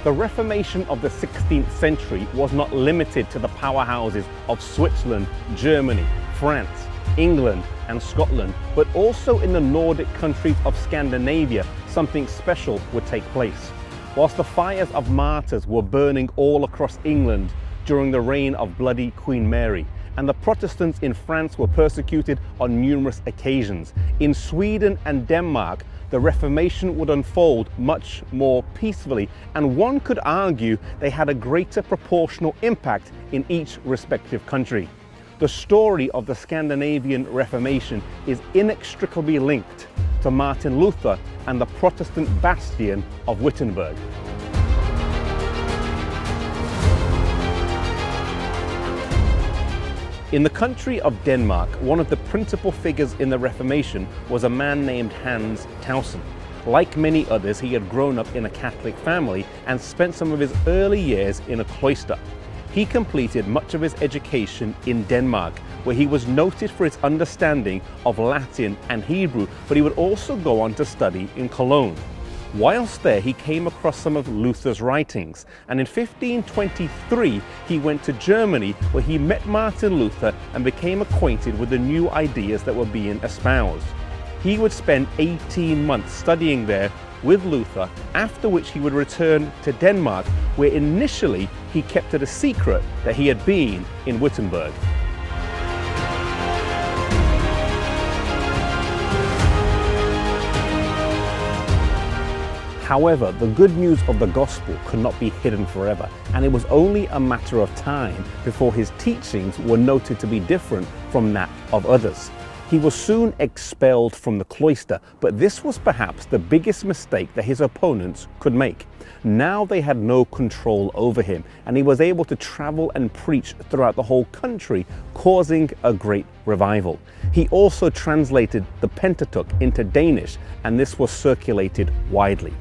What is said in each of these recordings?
The Reformation of the 16th century was not limited to the powerhouses of Switzerland, Germany, France, England and Scotland, but also in the Nordic countries of Scandinavia, something special would take place. Whilst the fires of martyrs were burning all across England during the reign of bloody Queen Mary, and the Protestants in France were persecuted on numerous occasions, in Sweden and Denmark, the Reformation would unfold much more peacefully, and one could argue they had a greater proportional impact in each respective country. The story of the Scandinavian Reformation is inextricably linked to Martin Luther and the Protestant bastion of Wittenberg. In the country of Denmark, one of the principal figures in the Reformation was a man named Hans Tausen. Like many others, he had grown up in a Catholic family and spent some of his early years in a cloister. He completed much of his education in Denmark, where he was noted for his understanding of Latin and Hebrew, but he would also go on to study in Cologne. Whilst there, he came across some of Luther's writings, and in 1523 he went to Germany, where he met Martin Luther and became acquainted with the new ideas that were being espoused. He would spend 18 months studying there with Luther, after which he would return to Denmark, where initially he kept it a secret that he had been in Wittenberg. However, the good news of the gospel could not be hidden forever, and it was only a matter of time before his teachings were noted to be different from that of others. He was soon expelled from the cloister, but this was perhaps the biggest mistake that his opponents could make. Now they had no control over him, and he was able to travel and preach throughout the whole country, causing a great revival. He also translated the Pentateuch into Danish, and this was circulated widely.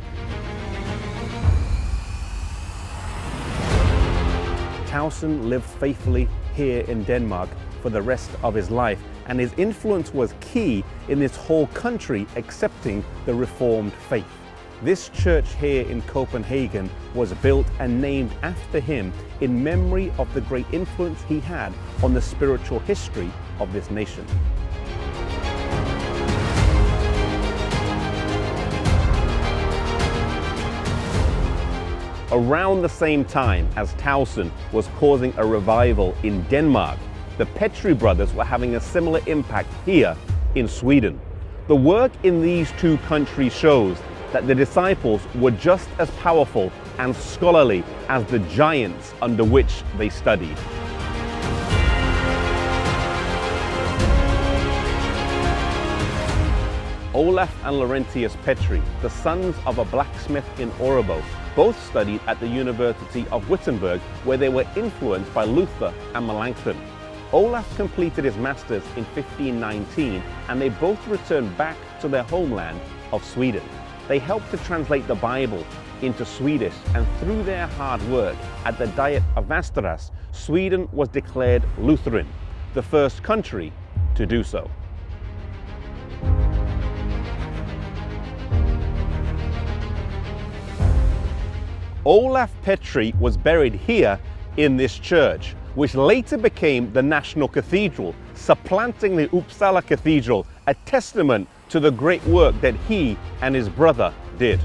Tausen lived faithfully here in Denmark for the rest of his life, and his influence was key in this whole country accepting the Reformed faith. This church here in Copenhagen was built and named after him in memory of the great influence he had on the spiritual history of this nation. Around the same time as Tausen was causing a revival in Denmark, the Petri brothers were having a similar impact here in Sweden. The work in these two countries shows that the disciples were just as powerful and scholarly as the giants under which they studied. Olaf and Laurentius Petri, the sons of a blacksmith in Årebo, both studied at the University of Wittenberg, where they were influenced by Luther and Melanchthon. Olaf completed his masters in 1519, and they both returned back to their homeland of Sweden. They helped to translate the Bible into Swedish, and through their hard work at the Diet of Västerås, Sweden was declared Lutheran, the first country to do so. Olaf Petri was buried here in this church, which later became the National Cathedral, supplanting the Uppsala Cathedral, a testament to the great work that he and his brother did.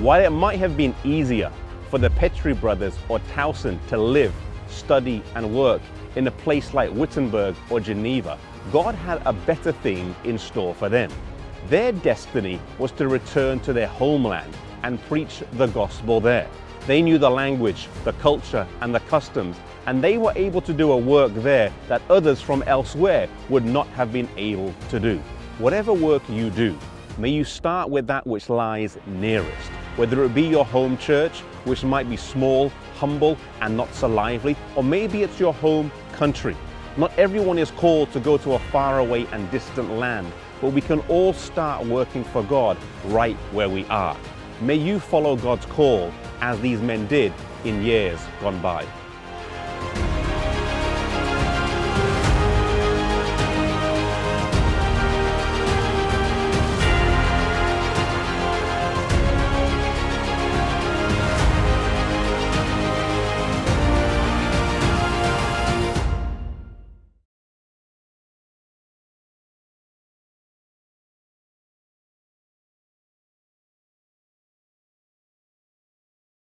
While it might have been easier for the Petri brothers or Tausen to live, study and work in a place like Wittenberg or Geneva, God had a better thing in store for them. Their destiny was to return to their homeland and preach the gospel there. They knew the language, the culture and the customs, and they were able to do a work there that others from elsewhere would not have been able to do. Whatever work you do, may you start with that which lies nearest, whether it be your home church, which might be small, humble and not so lively, or maybe it's your home country. Not everyone is called to go to a faraway and distant land, but we can all start working for God right where we are. May you follow God's call as these men did in years gone by.